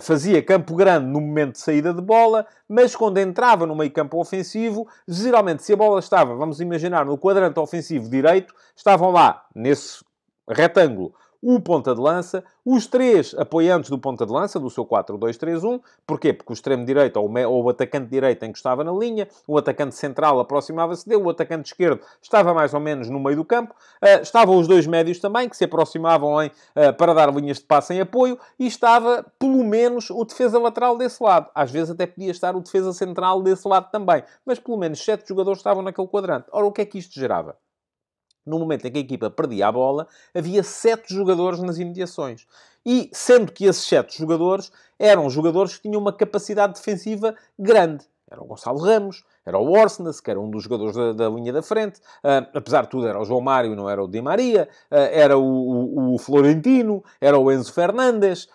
Speaker 2: Fazia campo grande no momento de saída de bola, mas quando entrava no meio campo ofensivo, geralmente se a bola estava, vamos imaginar, no quadrante ofensivo direito, estavam lá, nesse retângulo, o ponta de lança, os 3 apoiantes do ponta de lança, do seu 4-2-3-1. Porquê? Porque o extremo direito ou o atacante direito encostava na linha, o atacante central aproximava-se dele, o atacante esquerdo estava mais ou menos no meio do campo, estavam os 2 médios também, que se aproximavam para dar linhas de passe em apoio, e estava, pelo menos, o defesa lateral desse lado. Às vezes até podia estar o defesa central desse lado também, mas pelo menos 7 jogadores estavam naquele quadrante. Ora, o que é que isto gerava? No momento em que a equipa perdia a bola, havia 7 jogadores nas imediações. E, sendo que esses 7 jogadores eram jogadores que tinham uma capacidade defensiva grande. Era o Gonçalo Ramos, era o Orsnes, que era um dos jogadores da linha da frente. Apesar de tudo, era o João Mário, não era o Di Maria. Era o Florentino, era o Enzo Fernandes.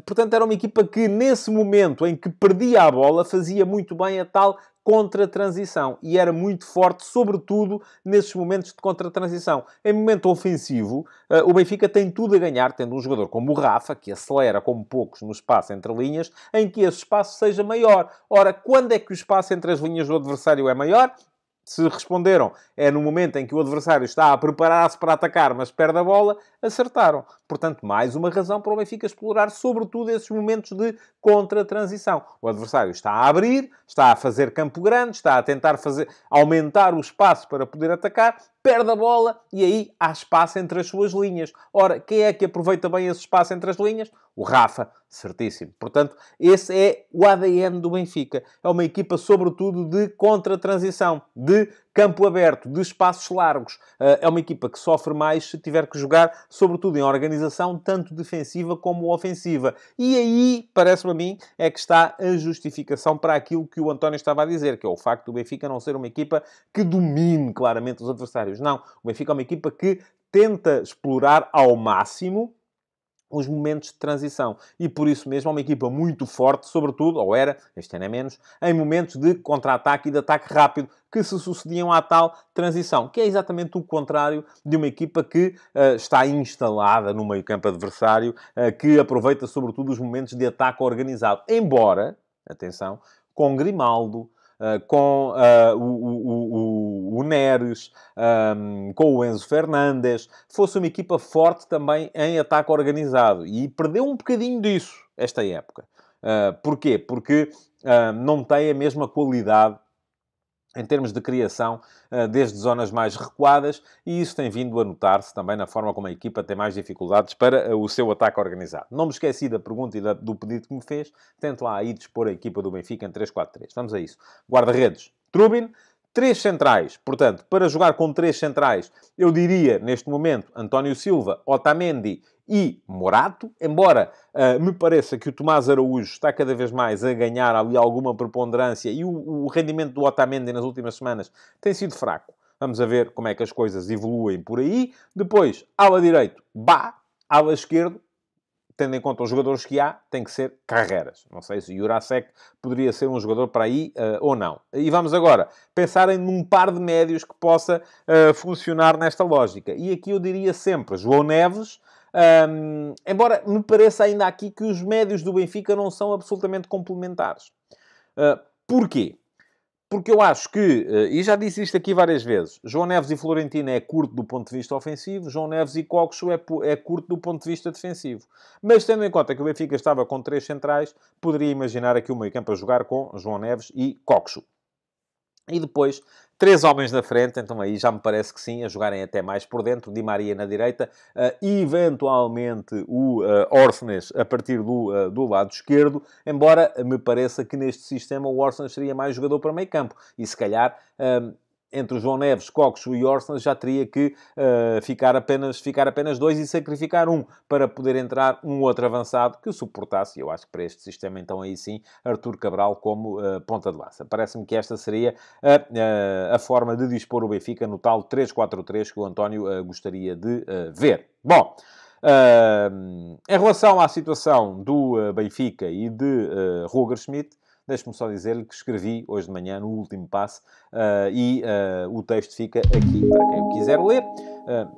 Speaker 2: Portanto, era uma equipa que, nesse momento em que perdia a bola, fazia muito bem a tal contra-transição. E era muito forte, sobretudo, nesses momentos de contra-transição. Em momento ofensivo, o Benfica tem tudo a ganhar, tendo um jogador como o Rafa, que acelera como poucos no espaço entre linhas, em que esse espaço seja maior. Ora, quando é que o espaço entre as linhas do adversário é maior? Se responderam, é no momento em que o adversário está a preparar-se para atacar, mas perde a bola, acertaram. Portanto, mais uma razão para o Benfica explorar, sobretudo, esses momentos de contra-transição. O adversário está a abrir, está a fazer campo grande, está a tentar aumentar o espaço para poder atacar, perde a bola e aí há espaço entre as suas linhas. Ora, quem é que aproveita bem esse espaço entre as linhas? O Rafa, certíssimo. Portanto, esse é o ADN do Benfica. É uma equipa, sobretudo, de contra-transição, de campo aberto, de espaços largos. É uma equipa que sofre mais se tiver que jogar, sobretudo em organização, tanto defensiva como ofensiva. E aí, parece-me a mim, é que está a justificação para aquilo que o António estava a dizer, que é o facto do Benfica não ser uma equipa que domine claramente os adversários. Não, o Benfica é uma equipa que tenta explorar ao máximo os momentos de transição. E por isso mesmo é uma equipa muito forte, sobretudo, ou era, este ano é menos, em momentos de contra-ataque e de ataque rápido, que se sucediam à tal transição, que é exatamente o contrário de uma equipa que está instalada no meio-campo adversário, que aproveita sobretudo os momentos de ataque organizado. Embora, atenção, com Grimaldo, com o Neres, com o Enzo Fernandes, fosse uma equipa forte também em ataque organizado. E perdeu um bocadinho disso esta época. Porquê? Porque não tem a mesma qualidade em termos de criação, desde zonas mais recuadas, e isso tem vindo a notar-se também na forma como a equipa tem mais dificuldades para o seu ataque organizado. Não me esqueci da pergunta e do pedido que me fez. Tente lá aí dispor a equipa do Benfica em 3-4-3. Vamos a isso. Guarda-redes, Trubin. 3 centrais. Portanto, para jogar com 3 centrais, eu diria, neste momento, António Silva, Otamendi e Morato, embora me pareça que o Tomás Araújo está cada vez mais a ganhar ali alguma preponderância e o rendimento do Otamendi nas últimas semanas tem sido fraco. Vamos a ver como é que as coisas evoluem por aí. Depois, ala direito, ala esquerdo, tendo em conta os jogadores que há, tem que ser Carreras. Não sei se o Jurasek poderia ser um jogador para aí ou não. E vamos agora pensar num par de médios que possa funcionar nesta lógica. E aqui eu diria sempre João Neves, embora me pareça ainda aqui que os médios do Benfica não são absolutamente complementares. Porquê? Porque eu acho que, e já disse isto aqui várias vezes, João Neves e Florentino é curto do ponto de vista ofensivo, João Neves e Coxo é curto do ponto de vista defensivo. Mas tendo em conta que o Benfica estava com 3 centrais, poderia imaginar aqui o meio-campo a jogar com João Neves e Coxo. E depois, 3 homens na frente, então aí já me parece que sim, a jogarem até mais por dentro, Di Maria na direita, eventualmente o Orsnes a partir do lado esquerdo, embora me pareça que neste sistema o Orsnes seria mais jogador para meio campo. E se calhar, entre o João Neves, Coxo e Orsnes já teria que ficar apenas 2 e sacrificar um para poder entrar um outro avançado que suportasse. Eu acho que para este sistema, então aí sim, Artur Cabral como ponta de lança. Parece-me que esta seria a forma de dispor o Benfica no tal 3-4-3 que o António gostaria de ver. Bom, em relação à situação do Benfica e de Roger Schmidt, deixe-me só dizer-lhe que escrevi hoje de manhã no último passe e o texto fica aqui para quem o quiser ler.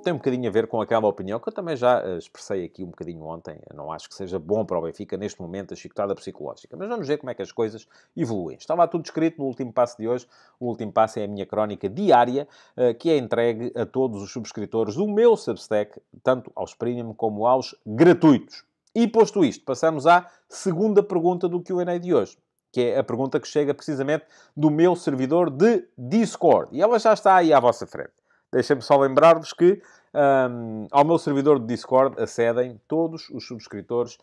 Speaker 2: Tem um bocadinho a ver com aquela opinião que eu também já expressei aqui um bocadinho ontem. Eu não acho que seja bom para o Benfica, neste momento, a chicotada psicológica. Mas vamos ver como é que as coisas evoluem. Estava tudo escrito no último passe de hoje. O último passe é a minha crónica diária, que é entregue a todos os subscritores do meu Substack, tanto aos premium como aos gratuitos. E posto isto, passamos à segunda pergunta do Q&A de hoje, que é a pergunta que chega precisamente do meu servidor de Discord. E ela já está aí à vossa frente. Deixem-me só lembrar-vos que ao meu servidor de Discord acedem todos os subscritores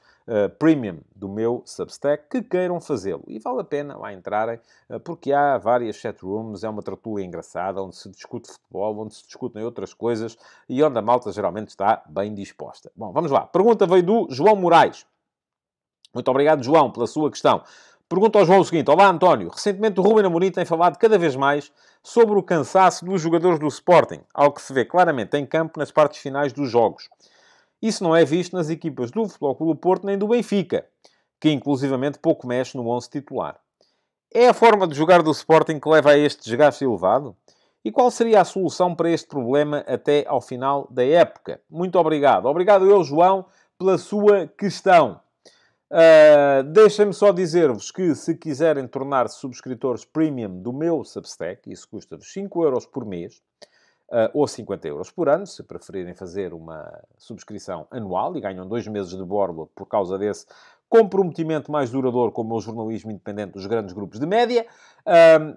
Speaker 2: premium do meu Substack que queiram fazê-lo. E vale a pena lá entrarem, porque há várias chatrooms, é uma tertúlia engraçada, onde se discute futebol, onde se discutem outras coisas e onde a malta geralmente está bem disposta. Bom, vamos lá. A pergunta veio do João Moraes. Muito obrigado, João, pela sua questão. Pergunta ao João o seguinte: olá, António. Recentemente o Ruben Amorim tem falado cada vez mais sobre o cansaço dos jogadores do Sporting, algo que se vê claramente em campo nas partes finais dos jogos. Isso não é visto nas equipas do Futebol Clube do Porto nem do Benfica, que inclusivamente pouco mexe no 11 titular. É a forma de jogar do Sporting que leva a este desgaste elevado? E qual seria a solução para este problema até ao final da época? Muito obrigado. Obrigado eu, João, pela sua questão. Deixem-me só dizer-vos que se quiserem tornar-se subscritores premium do meu Substack, isso custa-vos 5€ por mês, ou 50€ por ano, se preferirem fazer uma subscrição anual e ganham 2 meses de borla por causa desse comprometimento mais duradouro com o meu jornalismo independente dos grandes grupos de média.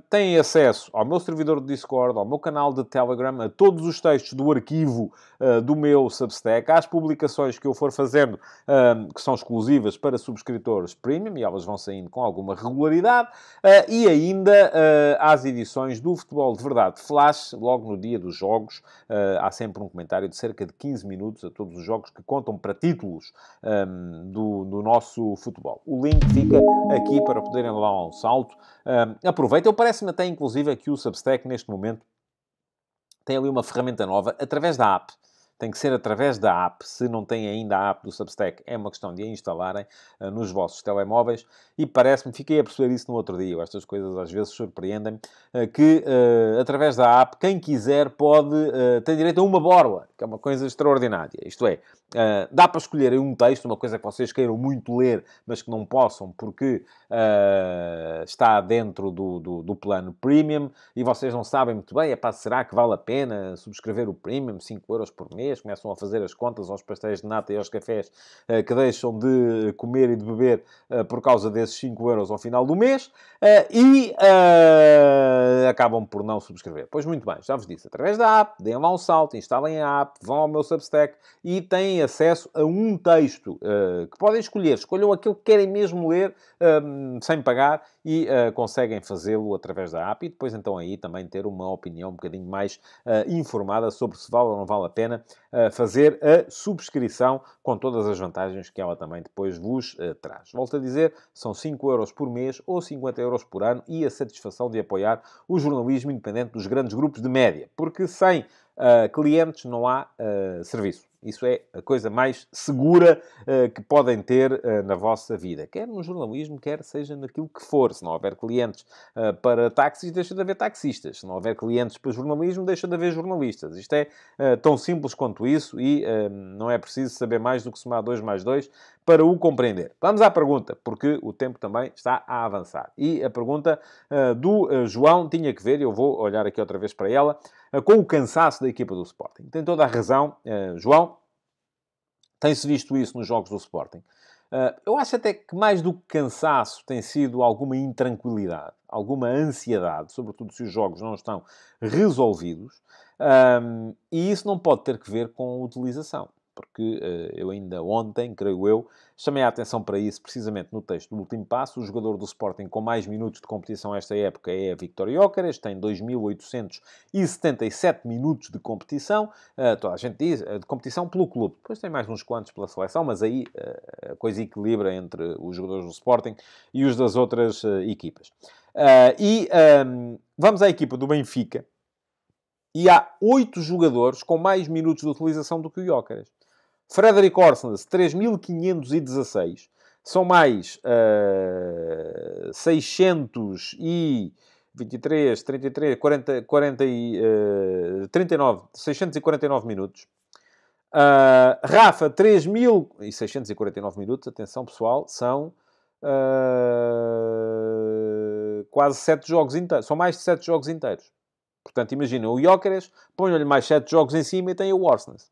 Speaker 2: Têm acesso ao meu servidor de Discord, ao meu canal de Telegram, a todos os textos do arquivo do meu Substack, às publicações que eu for fazendo, que são exclusivas para subscritores premium, e elas vão saindo com alguma regularidade, e ainda às edições do Futebol de Verdade Flash, logo no dia dos jogos. Há sempre um comentário de cerca de 15 minutos a todos os jogos que contam para títulos do nosso futebol. O link fica aqui para poderem dar um salto. Aproveitem. Parece-me até, inclusive, que o Substack, neste momento, tem ali uma ferramenta nova, através da app. Tem que ser através da app. Se não têm ainda a app do Substack, é uma questão de a instalarem nos vossos telemóveis. E parece-me, fiquei a perceber isso no outro dia, estas coisas às vezes surpreendem-me, que através da app, quem quiser pode ter direito a uma borla, que é uma coisa extraordinária. Isto é, dá para escolher um texto, uma coisa que vocês queiram muito ler, mas que não possam, porque está dentro do plano Premium, e vocês não sabem muito bem, será que vale a pena subscrever o Premium, 5€ por mês? Começam a fazer as contas aos pastéis de nata e aos cafés que deixam de comer e de beber por causa desses 5€ ao final do mês, e acabam por não subscrever. Pois muito bem, já vos disse, através da app, deem lá um salto, instalem a app, vão ao meu Substack e têm acesso a um texto que podem escolher. Escolham aquilo que querem mesmo ler sem pagar e conseguem fazê-lo através da app, e depois então aí também ter uma opinião um bocadinho mais informada sobre se vale ou não vale a pena fazer a subscrição, com todas as vantagens que ela também depois vos traz. Volto a dizer, são 5€ por mês ou 50€ por ano, e a satisfação de apoiar o jornalismo independente dos grandes grupos de média, porque sem clientes não há serviço. Isso é a coisa mais segura que podem ter na vossa vida. Quer no jornalismo, quer seja naquilo que for. Se não houver clientes para táxis, deixa de haver taxistas. Se não houver clientes para jornalismo, deixa de haver jornalistas. Isto é tão simples quanto isso, e não é preciso saber mais do que somar 2 mais 2 para o compreender. Vamos à pergunta, porque o tempo também está a avançar. E a pergunta do João tinha que ver, eu vou olhar aqui outra vez para ela, com o cansaço da equipa do Sporting. Tem toda a razão, João. Tem-se visto isso nos jogos do Sporting. Eu acho até que mais do que cansaço tem sido alguma intranquilidade, alguma ansiedade, sobretudo se os jogos não estão resolvidos. E isso não pode ter que ver com utilização. Porque eu ainda ontem, creio eu, chamei a atenção para isso precisamente no texto do último passo. O jogador do Sporting com mais minutos de competição esta época é Viktor Gyökeres, tem 2.877 minutos de competição. Toda a gente diz, de competição pelo clube. Depois tem mais uns quantos pela seleção, mas aí a coisa equilibra entre os jogadores do Sporting e os das outras equipas. Vamos à equipa do Benfica. E há 8 jogadores com mais minutos de utilização do que o Gyökeres. Frederic Orsnes, 3.516. São mais 623, 33, 40, 40 39, 649 minutos. Rafa, 3.649 minutos. Atenção, pessoal, são quase 7 jogos inteiros. São mais de 7 jogos inteiros. Portanto, imagina, o Gyökeres, ponham-lhe mais 7 jogos em cima e tem o Orsnes.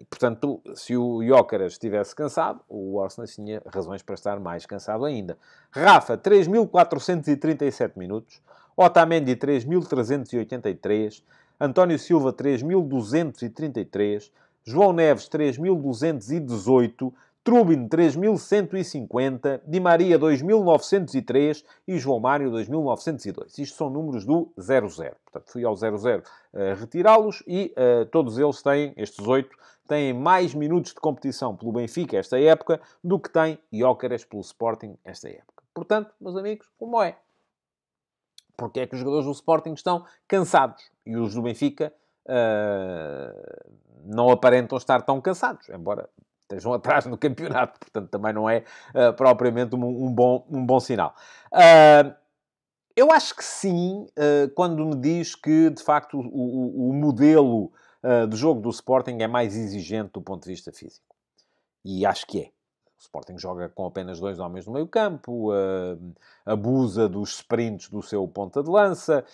Speaker 2: Portanto, se o Gyökeres estivesse cansado, o Orsnes tinha razões para estar mais cansado ainda. Rafa, 3.437 minutos. Otamendi, 3.383. António Silva, 3.233. João Neves, 3.218. Trubin, 3.150, Di Maria, 2.903 e João Mário, 2.902. Isto são números do 00. Portanto, fui ao 00 retirá-los e todos eles têm, estes 8, têm mais minutos de competição pelo Benfica esta época do que tem Gyökeres pelo Sporting esta época. Portanto, meus amigos, como é? Porque é que os jogadores do Sporting estão cansados e os do Benfica não aparentam estar tão cansados, embora estejam atrás no campeonato, portanto também não é propriamente um bom sinal. Eu acho que sim, quando me diz que, de facto, o modelo de jogo do Sporting é mais exigente do ponto de vista físico. E acho que é. O Sporting joga com apenas 2 homens no meio-campo, abusa dos sprints do seu ponta de lança,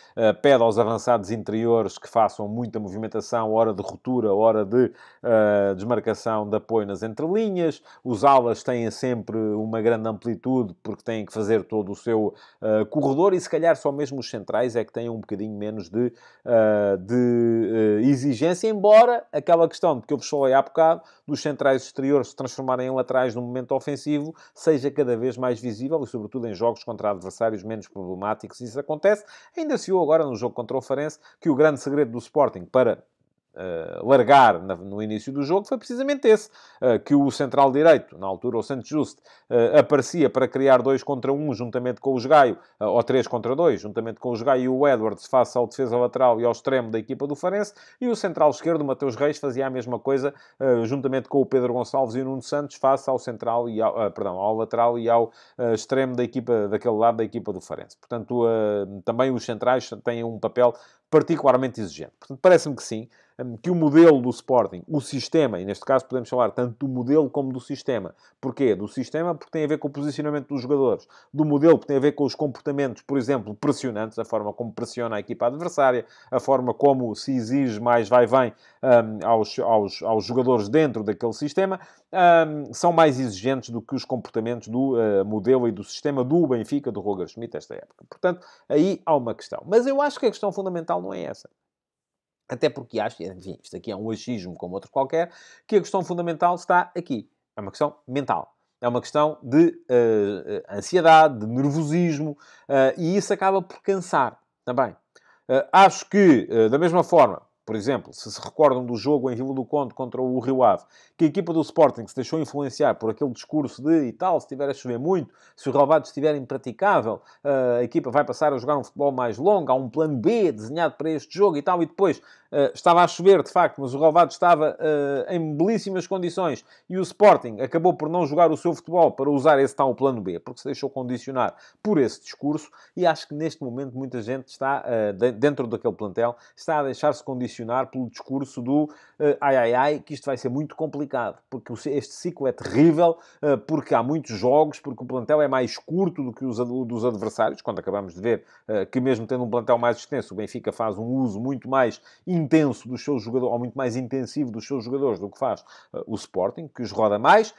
Speaker 2: pede aos avançados interiores que façam muita movimentação, hora de ruptura, hora de desmarcação de apoio nas entrelinhas. Os alas têm sempre uma grande amplitude porque têm que fazer todo o seu corredor e se calhar só mesmo os centrais é que têm um bocadinho menos de exigência, embora aquela questão de que eu vos falei há bocado, dos centrais exteriores se transformarem em laterais no momento ofensivo, seja cada vez mais visível e sobretudo em jogos contra adversários menos problemáticos. Isso acontece. Ainda se viu agora no jogo contra o Farense que o grande segredo do Sporting para largar no início do jogo foi precisamente esse, que o central direito, na altura o Santos Juste, aparecia para criar 2 contra 1 juntamente com o Gaio, ou 3 contra 2, juntamente com o Gaio e o Edwards, face ao defesa lateral e ao extremo da equipa do Farense, e o central esquerdo, Mateus Reis, fazia a mesma coisa, juntamente com o Pedro Gonçalves e o Nuno Santos, face ao central e ao lateral e ao extremo da equipa, daquele lado da equipa do Farense. Portanto, também os centrais têm um papel particularmente exigente. Portanto, parece-me que sim, que o modelo do Sporting, o sistema, e neste caso podemos falar tanto do modelo como do sistema. Porquê? Do sistema porque tem a ver com o posicionamento dos jogadores. Do modelo porque tem a ver com os comportamentos, por exemplo, pressionantes, a forma como pressiona a equipa adversária, a forma como se exige mais vai-vem aos jogadores dentro daquele sistema, são mais exigentes do que os comportamentos do modelo e do sistema do Benfica, do Roger Schmidt, esta época. Portanto, aí há uma questão. Mas eu acho que a questão fundamental não é essa. Até porque acho, enfim, isto aqui é um achismo como outro qualquer, que a questão fundamental está aqui. É uma questão mental. É uma questão de ansiedade, de nervosismo, e isso acaba por cansar também. Acho que, da mesma forma, por exemplo, se recordam do jogo em Vila do Conde contra o Rio Ave, que a equipa do Sporting se deixou influenciar por aquele discurso de e tal, se estiver a chover muito, se o relvado estiver impraticável, a equipa vai passar a jogar um futebol mais longo, há um plano B desenhado para este jogo e tal, e depois estava a chover, de facto, mas o relvado estava em belíssimas condições e o Sporting acabou por não jogar o seu futebol para usar esse tal plano B, porque se deixou condicionar por esse discurso, e acho que neste momento muita gente está, dentro daquele plantel, está a deixar-se condicionar condicionar pelo discurso do que isto vai ser muito complicado, porque este ciclo é terrível, porque há muitos jogos, porque o plantel é mais curto do que os dos adversários, quando acabamos de ver que mesmo tendo um plantel mais extenso, o Benfica faz um uso muito mais intenso dos seus jogadores, ou muito mais intensivo dos seus jogadores do que faz o Sporting, que os roda mais,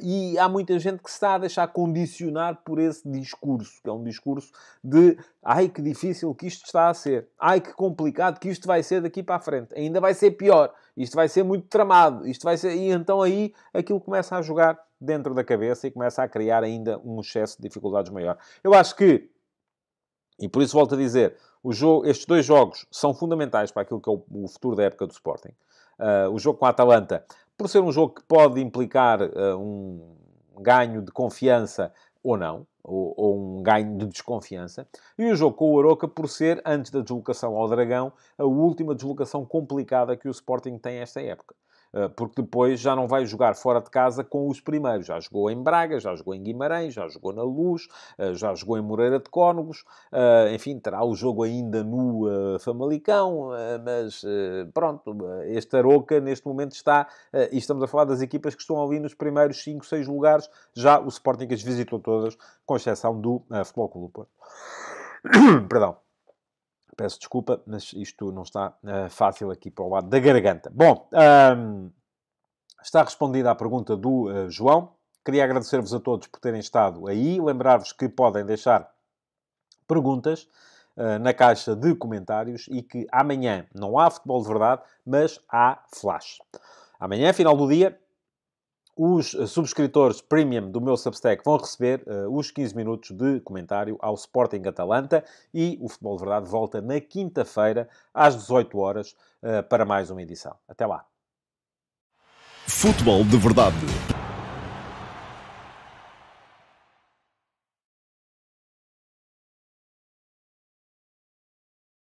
Speaker 2: e há muita gente que se está a deixar condicionar por esse discurso, que é um discurso de ai, que difícil que isto está a ser, ai, que complicado que isto vai ser daqui para a frente, ainda vai ser pior, isto vai ser muito tramado, isto vai ser... E então aí aquilo começa a jogar dentro da cabeça e começa a criar ainda um excesso de dificuldades maior. Eu acho que, e por isso volto a dizer, estes dois jogos são fundamentais para aquilo que é o futuro da época do Sporting. O jogo com a Atalanta, por ser um jogo que pode implicar um ganho de confiança ou não, ou um ganho de desconfiança. E o jogo com o Aroca, por ser, antes da deslocação ao Dragão, a última deslocação complicada que o Sporting tem esta época. Porque depois já não vai jogar fora de casa com os primeiros. Já jogou em Braga, já jogou em Guimarães, já jogou na Luz, já jogou em Moreira de Cónegos. Enfim, terá o jogo ainda no Famalicão, mas pronto, este Aroca neste momento está, e estamos a falar das equipas que estão ali nos primeiros 5, 6 lugares. Já o Sporting as visitou todas, com exceção do Futebol Clube do Porto. Perdão. Peço desculpa, mas isto não está fácil aqui para o lado da garganta. Bom, está respondida a pergunta do João. Queria agradecer-vos a todos por terem estado aí. Lembrar-vos que podem deixar perguntas na caixa de comentários e que amanhã não há futebol de verdade, mas há flash. Amanhã, final do dia, os subscritores premium do meu Substack vão receber os 15 minutos de comentário ao Sporting Atalanta e o Futebol de Verdade volta na quinta-feira, às 18 horas, para mais uma edição. Até lá.
Speaker 1: Futebol de Verdade,